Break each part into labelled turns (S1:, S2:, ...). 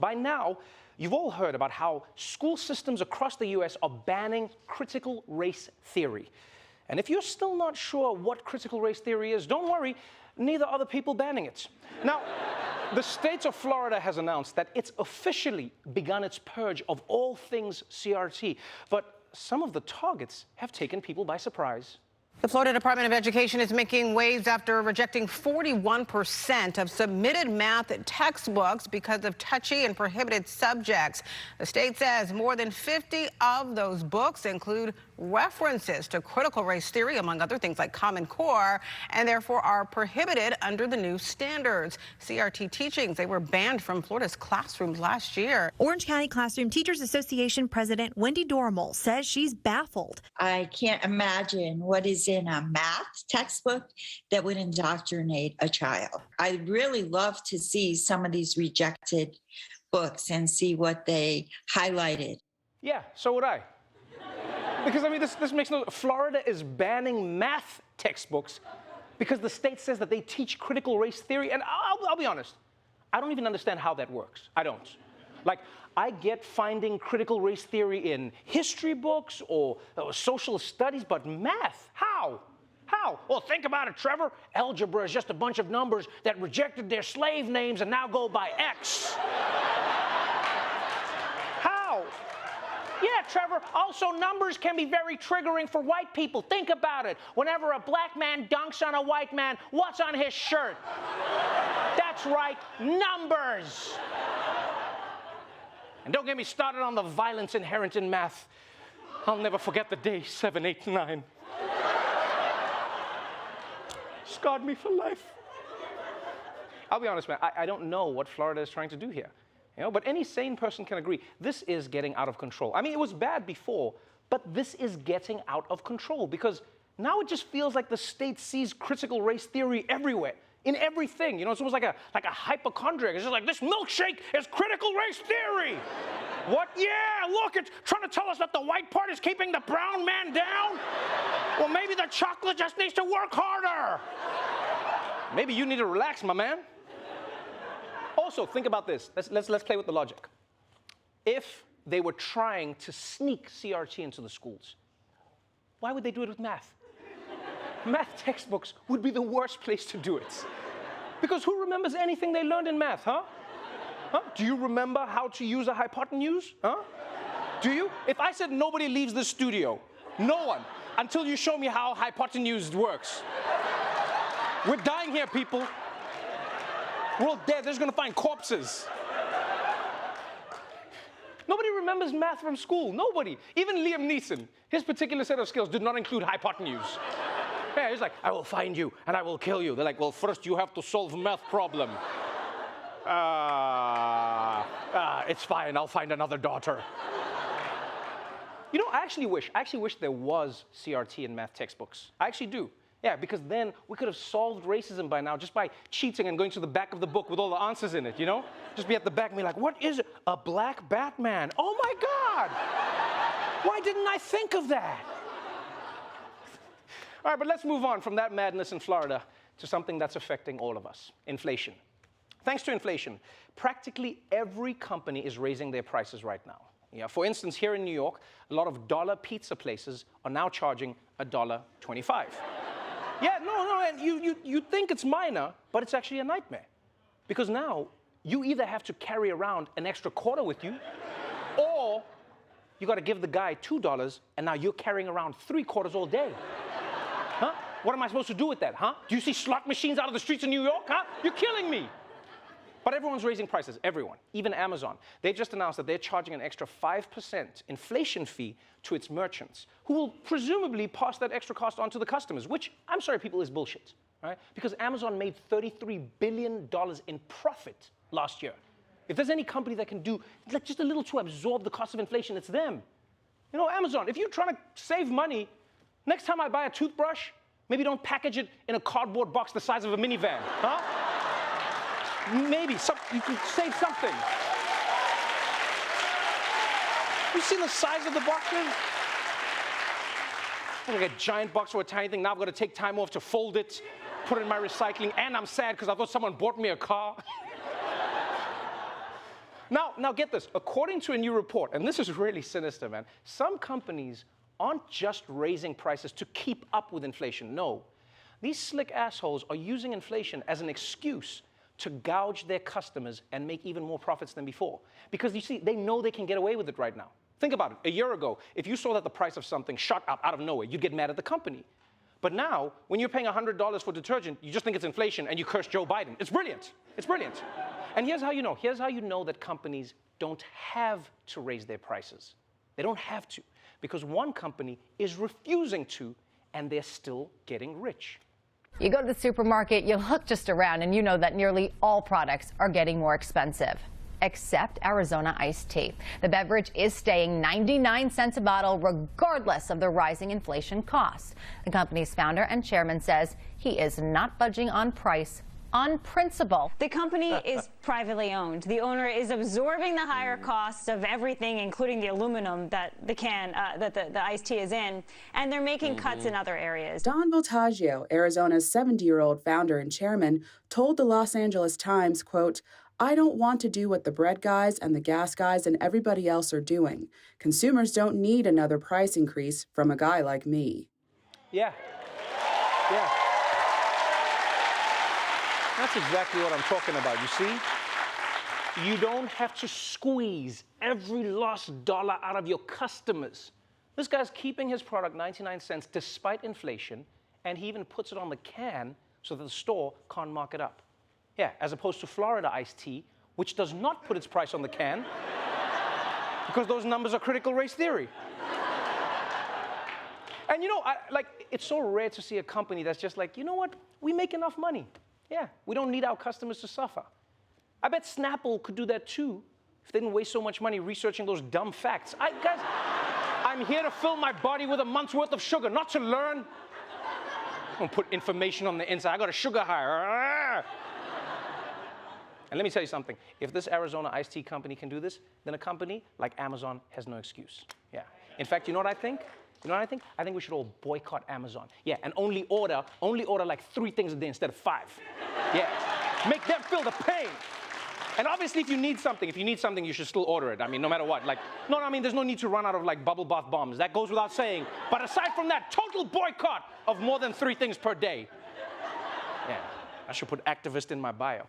S1: By now, you've all heard about how school systems across the US are banning critical race theory. And if you're still not sure what critical race theory is, don't worry, neither are the people banning it. Now, the state of Florida has announced that it's officially begun its purge of all things CRT, but some of the targets have taken people by surprise.
S2: The Florida Department of Education is making waves after rejecting 41% of submitted math textbooks because of touchy and prohibited subjects. The state says more than 50 of those books include references to critical race theory, among other things like Common Core, and therefore are prohibited under the new standards. CRT teachings, they were banned from Florida's classrooms last year.
S3: Orange County Classroom Teachers Association President Wendy Dormel says she's baffled.
S4: I can't imagine what is in a math textbook that would indoctrinate a child. I'd really love to see some of these rejected books and see what they highlighted.
S1: Yeah, so would I. Because, I mean, this makes no... Florida is banning math textbooks because the state says that they teach critical race theory. And I'll be honest, I don't even understand how that works. I don't. Like, I get finding critical race theory in history books or social studies, but math, how? How? Well, think about it, Trevor. Algebra is just a bunch of numbers that rejected their slave names and now go by X. How? Yeah, Trevor, also numbers can be very triggering for white people. Think about it. Whenever a black man dunks on a white man, what's on his shirt? That's right, numbers. And don't get me started on the violence inherent in math. I'll never forget the day 7, 8, 9. Scarred me for life. I'll be honest, man, I don't know what Florida is trying to do here. You know, but any sane person can agree, this is getting out of control. I mean, it was bad before, but this is getting out of control because now it just feels like the state sees critical race theory everywhere, in everything. You know, it's almost like a hypochondriac. It's just like, this milkshake is critical race theory. What? Yeah, look, it's trying to tell us that the white part is keeping the brown man down. Well, maybe the chocolate just needs to work harder. Maybe you need to relax, my man. Also, think about this. Let's play with the logic. If they were trying to sneak CRT into the schools, why would they do it with math? Math textbooks would be the worst place to do it. Because who remembers anything they learned in math, huh? Huh? Do you remember how to use a hypotenuse? Huh? Do you? If I said nobody leaves the studio, no one, until you show me how hypotenuse works. We're dying here, people. We're all dead. They're just going to find corpses. Nobody remembers math from school. Nobody. Even Liam Neeson. His particular set of skills did not include hypotenuse. Yeah, he's like, I will find you and I will kill you. They're like, well, first you have to solve a math problem. It's fine. I'll find another daughter. You know, I actually wish there was CRT in math textbooks. I actually do. Yeah, because then we could have solved racism by now just by cheating and going to the back of the book with all the answers in it, you know? Just be at the back and be like, what is it? A black Batman. Oh my God! Why didn't I think of that? All right, but let's move on from that madness in Florida to something that's affecting all of us, inflation. Thanks to inflation, practically every company is raising their prices right now. Yeah, for instance, here in New York, a lot of dollar pizza places are now charging $1.25. Yeah, no, and you think it's minor, but it's actually a nightmare. Because now, you either have to carry around an extra quarter with you, or you got to give the guy $2, and now you're carrying around 3 quarters all day. Huh? What am I supposed to do with that, huh? Do you see slot machines out of the streets of New York, huh? You're killing me. But everyone's raising prices, everyone, even Amazon. They just announced that they're charging an extra 5% inflation fee to its merchants, who will presumably pass that extra cost on to the customers, which, I'm sorry, people, is bullshit, right? Because Amazon made $33 billion in profit last year. If there's any company that can do like just a little to absorb the cost of inflation, it's them. You know, Amazon, if you're trying to save money, next time I buy a toothbrush, maybe don't package it in a cardboard box the size of a minivan, huh? Maybe you can save something. You seen the size of the boxes? Like a giant box for a tiny thing. Now I've got to take time off to fold it, put it in my recycling, and I'm sad because I thought someone bought me a car. Now get this. According to a new report, and this is really sinister, man, some companies aren't just raising prices to keep up with inflation. No. These slick assholes are using inflation as an excuse to gouge their customers and make even more profits than before. Because you see, they know they can get away with it right now. Think about it. A year ago, if you saw that the price of something shot up out of nowhere, you'd get mad at the company. But now, when you're paying $100 for detergent, you just think it's inflation and you curse Joe Biden. It's brilliant. It's brilliant. And here's how you know. Here's how you know that companies don't have to raise their prices. They don't have to. Because one company is refusing to, and they're still getting rich.
S5: You go to the supermarket, you look just around, and you know that nearly all products are getting more expensive, except AriZona iced tea. The beverage is staying 99 cents a bottle, regardless of the rising inflation costs. The company's founder and chairman says he is not budging on price on principle.
S6: The company is privately owned. The owner is absorbing the higher costs of everything, including the aluminum that the iced tea is in, and they're making cuts in other areas.
S7: Don Voltaggio, Arizona's 70-year-old founder and chairman, told the Los Angeles Times, quote, "I don't want to do what the bread guys and the gas guys and everybody else are doing. Consumers don't need another price increase from a guy like me."
S1: Yeah. That's exactly what I'm talking about, you see? You don't have to squeeze every lost dollar out of your customers. This guy's keeping his product 99 cents despite inflation, and he even puts it on the can so that the store can't mark it up. Yeah, as opposed to Florida iced tea, which does not put its price on the can because those numbers are critical race theory. And you know, it's so rare to see a company that's just like, you know what, we make enough money. Yeah, we don't need our customers to suffer. I bet Snapple could do that too if they didn't waste so much money researching those dumb facts. Guys, I'm here to fill my body with a month's worth of sugar, not to learn. Don't put information on the inside. I got a sugar high. And let me tell you something. If this AriZona iced tea company can do this, then a company like Amazon has no excuse. Yeah. In fact, you know what I think? I think we should all boycott Amazon. Yeah, and only order like 3 things a day instead of 5. Yeah. Make them feel the pain. And obviously, if you need something, you should still order it. I mean, no matter what. There's no need to run out of bubble bath bombs. That goes without saying. But aside from that, total boycott of more than 3 things per day. Yeah, I should put activist in my bio.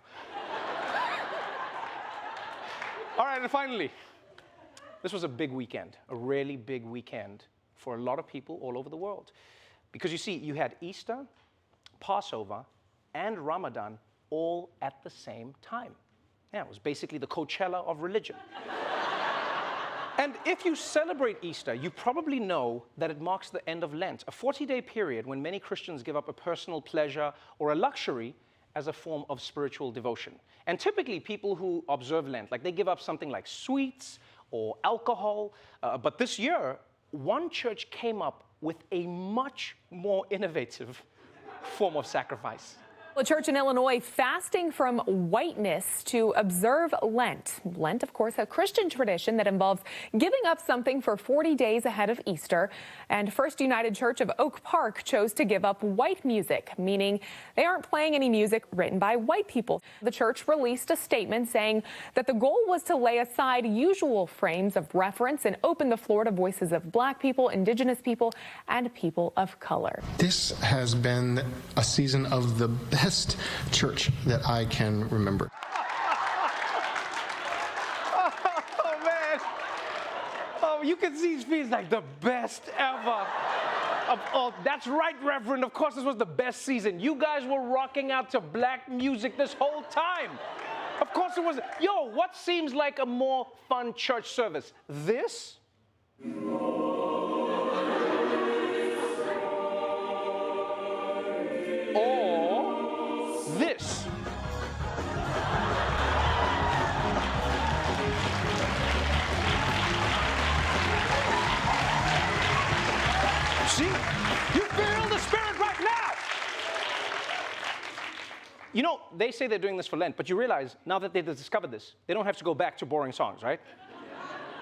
S1: All right, and finally, this was a big weekend, a really big weekend for a lot of people all over the world. Because you see, you had Easter, Passover, and Ramadan all at the same time. Yeah, it was basically the Coachella of religion. And if you celebrate Easter, you probably know that it marks the end of Lent, a 40-day period when many Christians give up a personal pleasure or a luxury as a form of spiritual devotion. And typically, people who observe Lent, they give up something like sweets or alcohol. But this year, one church came up with a much more innovative form of sacrifice.
S8: A church in Illinois fasting from whiteness to observe Lent. Lent, of course, a Christian tradition that involves giving up something for 40 days ahead of Easter. And First United Church of Oak Park chose to give up white music, meaning they aren't playing any music written by white people. The church released a statement saying that the goal was to lay aside usual frames of reference and open the floor to voices of Black people, Indigenous people, and people of color.
S9: This has been a season of the best church that I can remember.
S1: Oh, man. Oh, you can see his face like the best ever. That's right, Reverend. Of course, this was the best season. You guys were rocking out to Black music this whole time. Of course it was. Yo, what seems like a more fun church service? This? This. See? You feel the spirit right now. You know, they say they're doing this for Lent, but you realize now that they've discovered this, they don't have to go back to boring songs, right?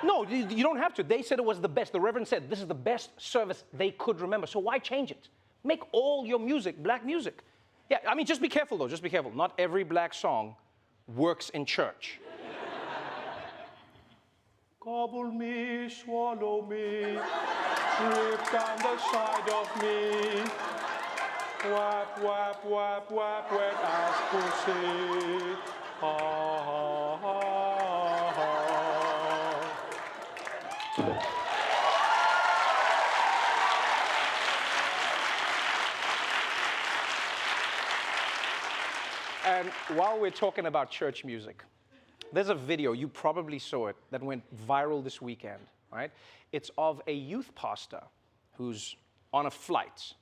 S1: No, you don't have to. They said it was the best. The Reverend said this is the best service they could remember. So why change it? Make all your music Black music. Yeah, I mean, just be careful, though. Just be careful. Not every Black song works in church.
S10: gobble me, swallow me, drip down the side of me. Whap, whap, whap, whap, wet ass pussy. Ha, ha, ha, ha.
S1: And while we're talking about church music, there's a video, you probably saw it, that went viral this weekend, right? It's of a youth pastor who's on a flight,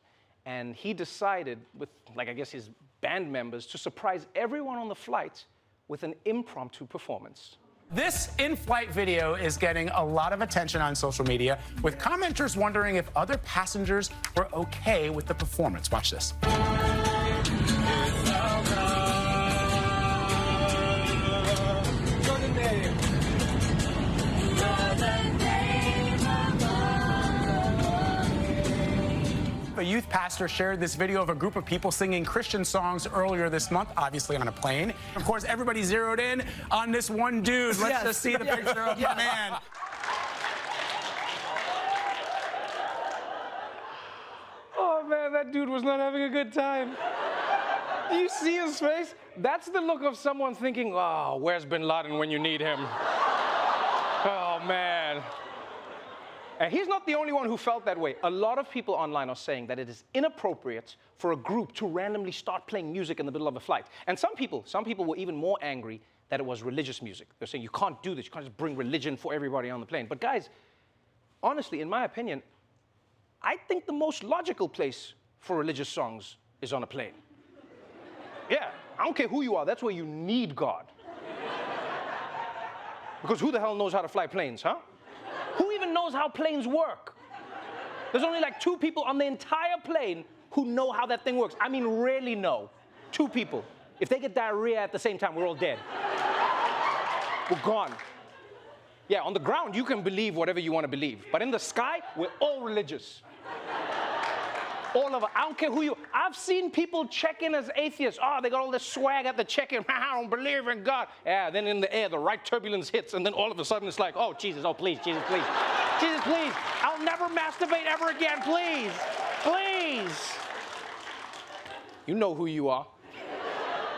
S1: and he decided with, like, I guess his band members to surprise everyone on the flight with an impromptu performance.
S11: This in-flight video is getting a lot of attention on social media, with commenters wondering if other passengers were okay with the performance. Watch this. A youth pastor shared this video of a group of people singing Christian songs earlier this month, obviously on a plane. Of course, everybody zeroed in on this one dude. Let's just see the picture of the man.
S1: Oh man, that dude was not having a good time. Do you see his face? That's the look of someone thinking, oh, where's Bin Laden when you need him? Oh man. And he's not the only one who felt that way. A lot of people online are saying that it is inappropriate for a group to randomly start playing music in the middle of a flight. And some people were even more angry that it was religious music. They're saying, you can't do this. You can't just bring religion for everybody on the plane. But guys, honestly, in my opinion, I think the most logical place for religious songs is on a plane. Yeah, I don't care who you are. That's where you need God. Because who the hell knows how to fly planes, huh? Who even knows how planes work? There's only like 2 people on the entire plane who know how that thing works. I mean, really know. 2 people. If they get diarrhea at the same time, we're all dead. We're gone. Yeah, on the ground, you can believe whatever you want to believe. But in the sky, we're all religious. All of us. I don't care who you... I've seen people check in as atheists. Oh, they got all this swag at the check-in. I don't believe in God. Yeah, then in the air, the right turbulence hits, and then all of a sudden it's like, oh, Jesus, oh, please, Jesus, please. Jesus, please. I'll never masturbate ever again, please. Please. You know who you are.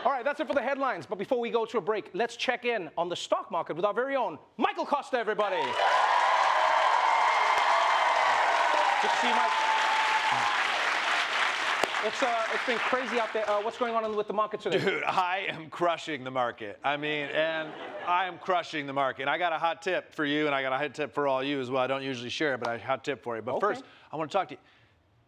S1: All right, that's it for the headlines. But before we go to a break, let's check in on the stock market with our very own Michael Costa, everybody. Good to see you, Mike. It's been crazy out there. What's going on with the market today?
S12: Dude, I am crushing the market. I mean, and I am crushing the market. And I got a hot tip for you, and I got a hot tip for all you as well. I don't usually share, but I have a hot tip for you. But first, I want to talk to you.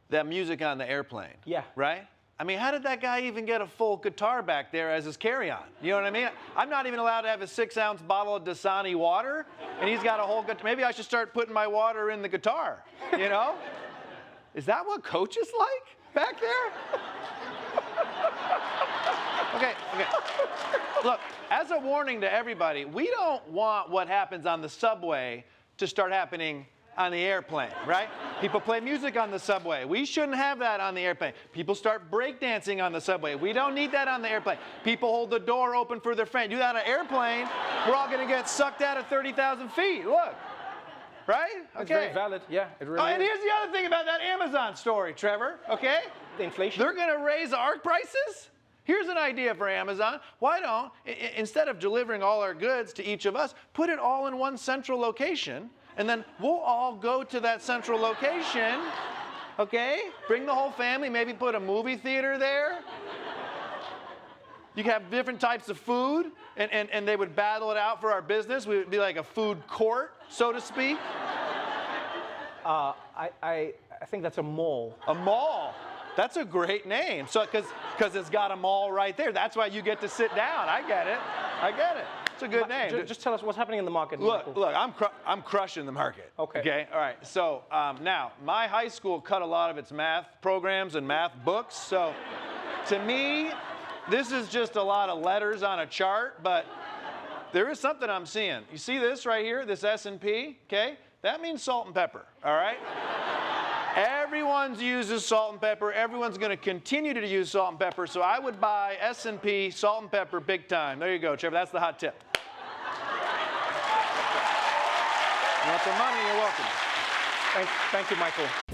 S12: That music on the airplane. Yeah. Right? I mean, how did that guy even get a full guitar back there as his carry-on? You know what I mean? I'm not even allowed to have a 6-ounce bottle of Dasani water, and he's got a whole guitar. Maybe I should start putting my water in the guitar, you know? Is that what Coach is like? Back there? Okay. Look, as a warning to everybody, we don't want what happens on the subway to start happening on the airplane, right? People play music on the subway. We shouldn't have that on the airplane. People start breakdancing on the subway. We don't need that on the airplane. People hold the door open for their friend. Do that on an airplane, we're all gonna get sucked out at 30,000 feet. Look. Right?
S1: That's very valid. Yeah, it really is.
S12: And here's the other thing about that Amazon story, Trevor, okay?
S1: The inflation.
S12: They're going to raise our prices? Here's an idea for Amazon. Why don't, instead of delivering all our goods to each of us, put it all in one central location, and then we'll all go to that central location, okay? Bring the whole family, maybe put a movie theater there. You could have different types of food, and they would battle it out for our business. We would be like a food court, so to speak.
S1: I think that's a mall.
S12: A mall. That's a great name. So, because it's got a mall right there. That's why you get to sit down. I get it. It's a good name.
S1: Just tell us what's happening in the market.
S12: Look, I'm crushing the market. Okay. All right. So now, my high school cut a lot of its math programs and math books. So to me, this is just a lot of letters on a chart, but there is something I'm seeing. You see this right here, this S&P, okay? That means salt and pepper, all right? Everyone uses salt and pepper. Everyone's going to continue to use salt and pepper, so I would buy S&P, salt and pepper, big time. There you go, Trevor. That's the hot tip. You want some money? You're welcome.
S1: Thank you, Michael.